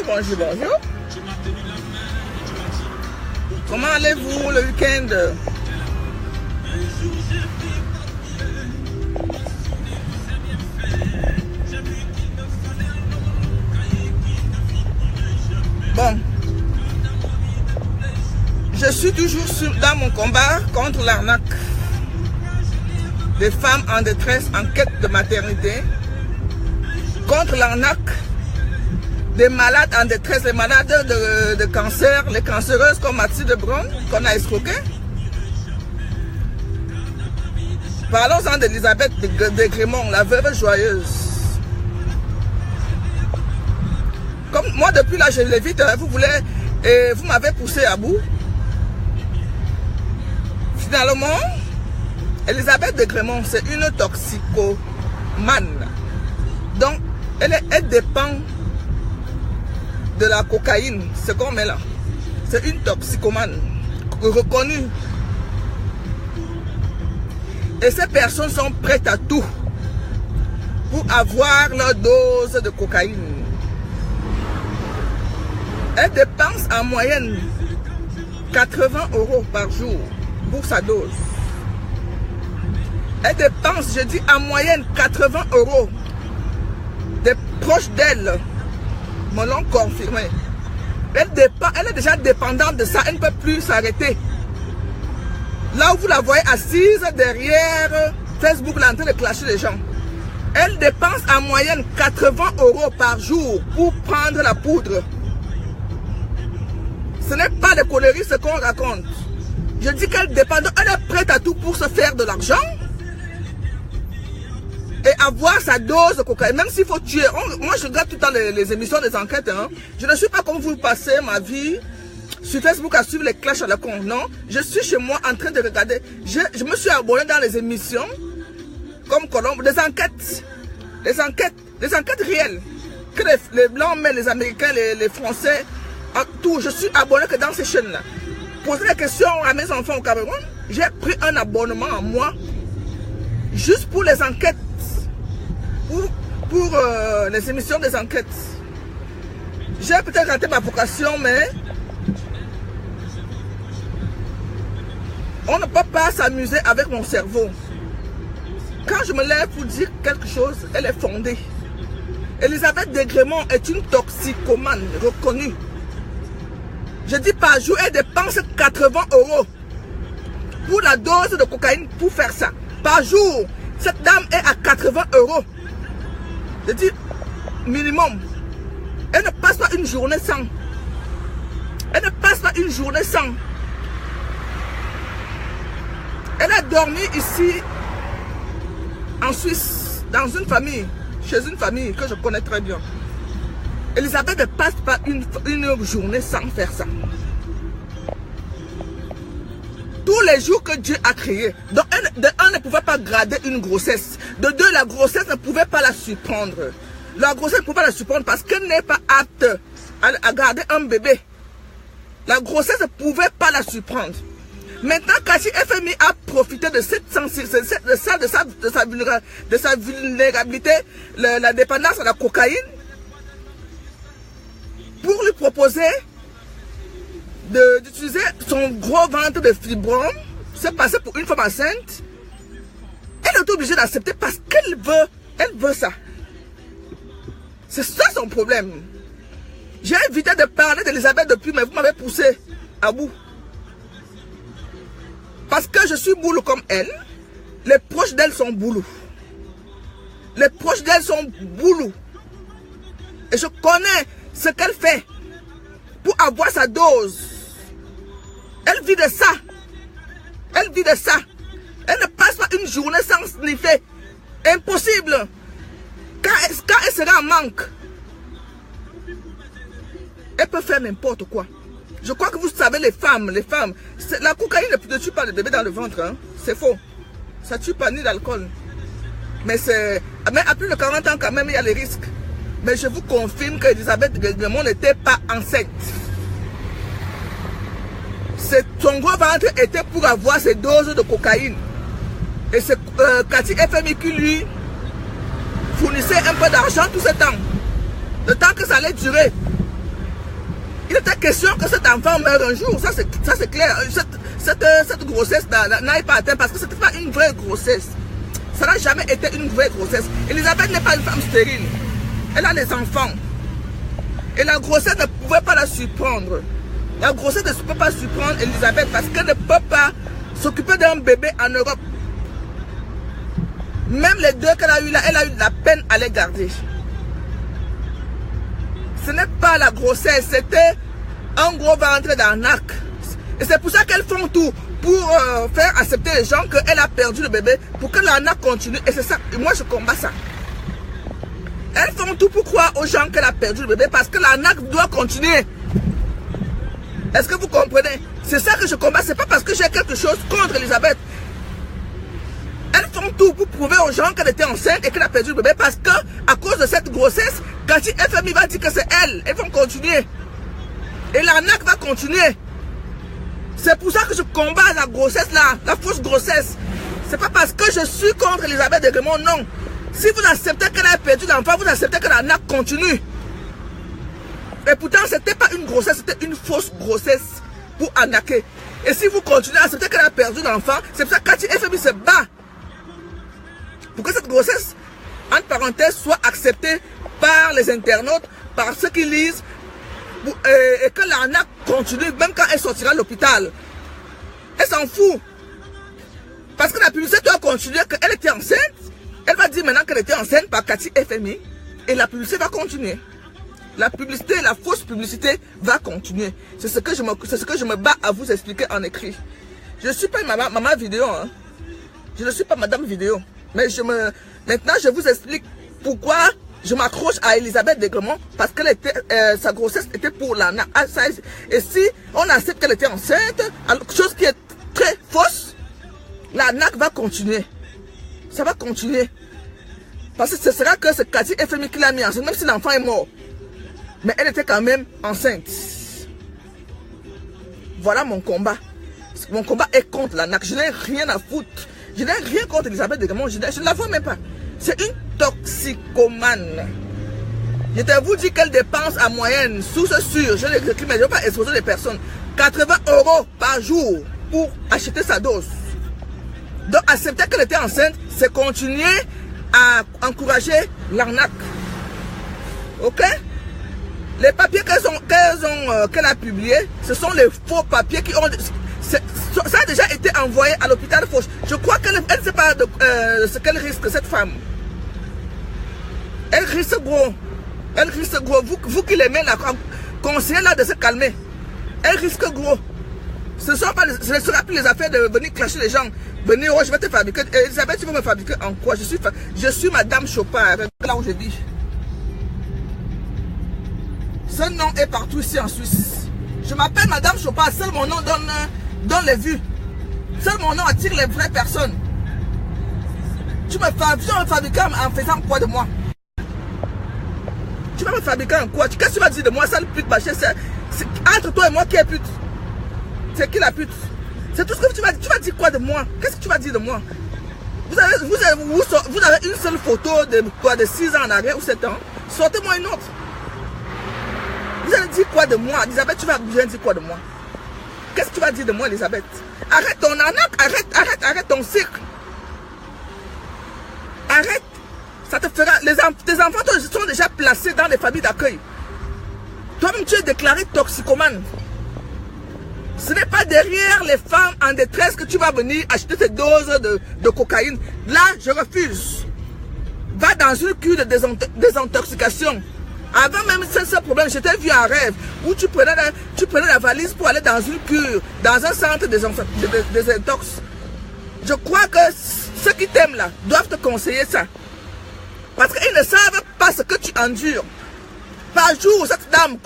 Bonjour. Comment allez-vous le week-end? Bon, je suis toujours dans mon combat contre l'arnaque des femmes en détresse en quête de maternité, contre l'arnaque des malades en détresse, les malades de cancer, les cancéreuses comme Mathilde Brun, qu'on a escroqué. Parlons-en d'Elisabeth de Grémont, la veuve joyeuse. Comme moi, depuis là, je l'évite, vous m'avez poussé à bout. Finalement, Elisabeth de Grémont, c'est une toxicomane. Donc, elle dépend de la cocaïne, ce qu'on met là. C'est une toxicomane reconnue. Et ces personnes sont prêtes à tout pour avoir leur dose de cocaïne. Elles dépensent en moyenne 80 € par jour pour sa dose. Elles dépensent, je dis en moyenne 80 €. Des proches d'elle me l'ont confirmé. Elle est déjà dépendante de ça, elle ne peut plus s'arrêter. Là où vous la voyez assise derrière Facebook, là, en train de clasher les gens. Elle dépense en moyenne 80 € par jour pour prendre la poudre. Ce n'est pas de colérie ce qu'on raconte. Je dis qu'elle dépend, elle est prête à tout pour se faire de l'argent et avoir sa dose de cocaïne, même s'il faut tuer. Moi, je regarde tout le temps les émissions, des enquêtes. Hein. Je ne suis pas comme vous passez ma vie sur Facebook à suivre les clashs à la con. Non, je suis chez moi en train de regarder. Je me suis abonné dans les émissions comme Colombe, des enquêtes réelles. Que les Blancs, mais les Américains, les Français, tout. Je suis abonné que dans ces chaînes-là. Poser des questions à mes enfants au Cameroun, j'ai pris un abonnement à moi juste pour les enquêtes. Pour les émissions des enquêtes. J'ai peut-être raté ma vocation, mais on ne peut pas s'amuser avec mon cerveau. Quand je me lève pour dire quelque chose, elle est fondée. Elisabeth de Grémont est une toxicomane reconnue. Je dis par jour, elle dépense 80 € pour la dose de cocaïne pour faire ça. Par jour, cette dame est à 80 €. Je dis minimum. Elle ne passe pas une journée sans. Elle ne passe pas une journée sans. Elle a dormi ici, en Suisse, dans une famille, chez une famille que je connais très bien. Elisabeth ne passe pas une journée sans faire ça. Tous les jours que Dieu a créé. Donc, de un, ne pouvait pas grader une grossesse. De deux, la grossesse ne pouvait pas la surprendre. La grossesse ne pouvait pas la surprendre parce qu'elle n'est pas apte à garder un bébé. La grossesse ne pouvait pas la surprendre. Maintenant, Cathy FMI a profité de cette sensibilité, de sa vulnérabilité, la dépendance à la cocaïne, pour lui proposer d'utiliser son gros ventre de fibrome. C'est passé pour une femme enceinte. Elle est obligée d'accepter parce qu'elle veut ça. C'est ça son problème. J'ai évité de parler d'Elisabeth depuis, mais vous m'avez poussé à bout. Parce que je suis boulot comme elle, les proches d'elle sont boulot. Les proches d'elle sont boulot. Et je connais ce qu'elle fait pour avoir sa dose. Elle vit de ça. Elle vit de ça. Elle ne passe pas une journée sans sniffer. Impossible. Quand elle sera en manque, elle peut faire n'importe quoi. Je crois que vous savez, les femmes, la cocaïne ne tue pas le bébé dans le ventre. Hein. C'est faux. Ça ne tue pas ni l'alcool. Mais à plus de 40 ans, quand même, il y a les risques. Mais je vous confirme qu'Elisabeth Grégoire n'était pas enceinte. Son gros ventre était pour avoir ses doses de cocaïne. Et c'est Cathy FMI qui lui fournissait un peu d'argent tout ce temps. Le temps que ça allait durer. Il était question que cet enfant meure un jour. Ça c'est clair. Cette grossesse n'aille pas atteint parce que ce n'était pas une vraie grossesse. Ça n'a jamais été une vraie grossesse. Elisabeth n'est pas une femme stérile. Elle a des enfants. Et la grossesse ne pouvait pas la surprendre. La grossesse ne peut pas surprendre Elisabeth parce qu'elle ne peut pas s'occuper d'un bébé en Europe. Même les deux qu'elle a eu là, elle a eu de la peine à les garder. Ce n'est pas la grossesse, c'était un gros ventre d'arnaque. Et c'est pour ça qu'elles font tout pour faire accepter les gens qu'elle a perdu le bébé, pour que l'arnaque continue. Et c'est ça, et moi je combats ça. Elles font tout pour croire aux gens qu'elle a perdu le bébé parce que l'arnaque doit continuer. Est-ce que vous comprenez? C'est ça que je combats. C'est pas parce que j'ai quelque chose contre Elisabeth. Elles font tout pour prouver aux gens qu'elle était enceinte et qu'elle a perdu le bébé parce que à cause de cette grossesse, Cathy FMI va dire que c'est elle. Elles vont continuer. Et l'arnaque va continuer. C'est pour ça que je combats la grossesse là, la fausse grossesse. C'est pas parce que je suis contre Elisabeth de Grégoire, non. Si vous acceptez qu'elle a perdu l'enfant, vous acceptez que l'arnaque continue. Et pourtant, c'était pas une grossesse, c'était une fausse grossesse pour arnaquer. Et si vous continuez à accepter qu'elle a perdu l'enfant, c'est pour ça que Cathy FMI se bat. Pour que cette grossesse, entre parenthèses, soit acceptée par les internautes, par ceux qui lisent, et que l'arnaque continue, même quand elle sortira de l'hôpital. Elle s'en fout. Parce que la publicité doit continuer, qu'elle était enceinte. Elle va dire maintenant qu'elle était enceinte par Cathy FMI. Et la publicité va continuer. La publicité, la fausse publicité va continuer. C'est ce que je me bats à vous expliquer en écrit. Je ne suis pas une maman vidéo. Hein. Je ne suis pas madame vidéo. Mais maintenant, je vous explique pourquoi je m'accroche à Elisabeth Grégoire. Parce que sa grossesse était pour l'arnaque. Et si on accepte qu'elle était enceinte, chose qui est très fausse, l'arnaque va continuer. Ça va continuer. Parce que ce sera que c'est Cathy FMI qui l'a mis enceinte, même si l'enfant est mort. Mais elle était quand même enceinte. Voilà mon combat. Mon combat est contre l'arnaque. Je n'ai rien à foutre. Je n'ai rien contre Elisabeth Grégoire. Je ne la vois même pas. C'est une toxicomane. Je te vous dis qu'elle dépense en moyenne, source sûre, je ne vais pas exposer les personnes, 80 € par jour pour acheter sa dose. Donc accepter qu'elle était enceinte, c'est continuer à encourager l'arnaque. Ok? Les papiers qu'elle a publiés, ce sont les faux papiers qui ont... Ça a déjà été envoyé à l'hôpital Foch. Je crois qu'elle ne sait pas ce qu'elle risque, cette femme. Elle risque gros. Elle risque gros. Vous qui l'aimez, conseillez-la de se calmer. Elle risque gros. Ce ne sera plus les affaires de venir clasher les gens. Venir, oh, je vais te fabriquer. Elisabeth, tu veux me fabriquer en quoi? Je suis Madame Chopin, là où je vis. Ce nom est partout ici en Suisse. Je m'appelle Madame Chopin. Seul mon nom donne les vues. Seul mon nom attire les vraies personnes. Tu vas me fabriquer en faisant quoi de moi? Tu vas me fabriquer en quoi? Qu'est-ce que tu vas dire de moi? Ça le pute, machin, c'est entre toi et moi qui est pute. C'est qui la pute? C'est tout ce que tu vas dire. Tu vas dire quoi de moi? Qu'est-ce que tu vas dire de moi? Vous avez une seule photo de 6 ans en arrière ou 7 ans. Sortez-moi une autre. Vous allez dire quoi de moi? Elisabeth, tu vas bien dire quoi de moi? Qu'est-ce que tu vas dire de moi, Elisabeth? Arrête ton arnaque, arrête ton cirque. Arrête. Ça te fera... Tes enfants sont déjà placés dans les familles d'accueil. Toi-même, tu es déclaré toxicomane. Ce n'est pas derrière les femmes en détresse que tu vas venir acheter tes doses de cocaïne. Là, je refuse. Va dans une cure de désintoxication. Avant même ce problème, je t'ai vu en rêve où tu prenais la valise pour aller dans une cure, dans un centre de désintox. Je crois que ceux qui t'aiment là doivent te conseiller ça. Parce qu'ils ne savent pas ce que tu endures. Par jour, cette dame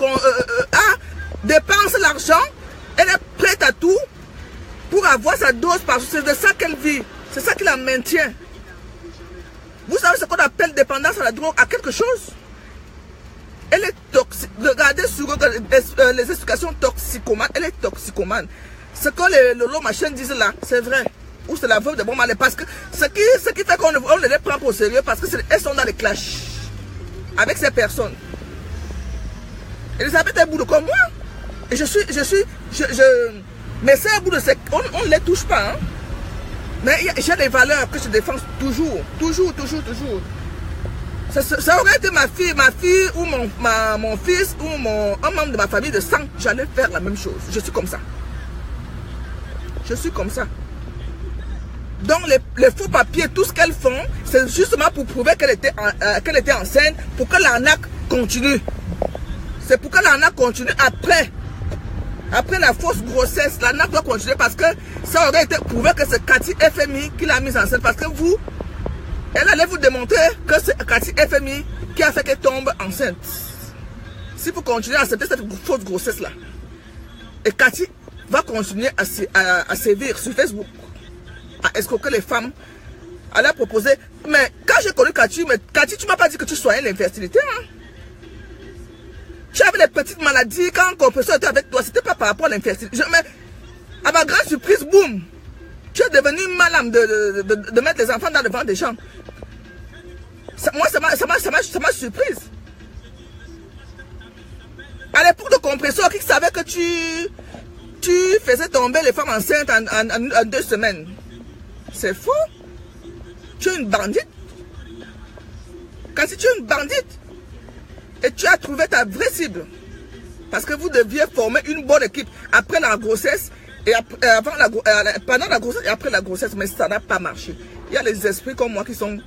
dépense l'argent, elle est prête à tout pour avoir sa dose par jour. C'est de ça qu'elle vit. C'est ça qui la maintient. Vous savez ce qu'on appelle dépendance à la drogue, à quelque chose? Elle est toxique. Regardez sur les explications toxicomanes. Elle est toxicomane. Ce que les Lolo Machin disent là, c'est vrai. Ou c'est la veuve de bon mal. Parce que ce qui fait qu'on ne les prend pas au sérieux, parce qu'elles sont dans les clashs avec ces personnes. Elisabeth est bout comme moi. Et mais c'est un bout de ces... On ne les touche pas. Hein? Mais j'ai des valeurs que je défends toujours. Toujours. Ça aurait été ma fille ou mon fils ou un membre de ma famille de sang, j'allais faire la même chose. Je suis comme ça. Donc les faux papiers, tout ce qu'elles font, c'est justement pour prouver qu'elle était enceinte, pour que l'arnaque continue. C'est pour que l'arnaque continue après la fausse grossesse. L'arnaque doit continuer parce que ça aurait été prouvé que c'est Cathy FMI qui l'a mise enceinte. Parce que elle allait vous démontrer que c'est Cathy FMI qui a fait qu'elle tombe enceinte. Si vous continuez à accepter cette fausse grossesse-là, et Cathy va continuer à sévir sur Facebook, à escroquer les femmes, à leur proposer. Mais quand j'ai connu Cathy, tu m'as pas dit que tu soignais l'infertilité. Hein? Tu avais les petites maladies quand un compresseur était avec toi, c'était pas par rapport à l'infertilité. Mais à ma grande surprise, boum, tu es devenu malade de mettre les enfants dans le ventre des gens. Moi, ça m'a surprise. À l'époque de compresseur, qui savait que tu faisais tomber les femmes enceintes en 2 semaines. C'est faux. Tu es une bandite. Quand tu es une bandite, et tu as trouvé ta vraie cible. Parce que vous deviez former une bonne équipe après la grossesse, et pendant la grossesse et après la grossesse, mais ça n'a pas marché. Il y a les esprits comme moi qui sont...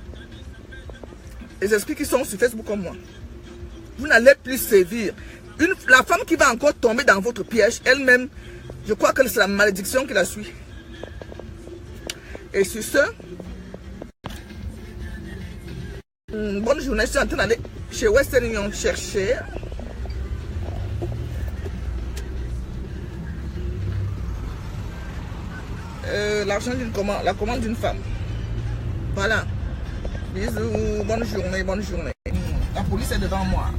Les esprits qui sont sur Facebook comme moi. Vous n'allez plus sévir. La femme qui va encore tomber dans votre piège, elle-même, je crois que c'est la malédiction qui la suit. Et sur ce, bonne journée, je suis en train d'aller chez Western Union chercher l'argent la commande d'une femme. Voilà. Bisous, bonne journée. La police est devant moi.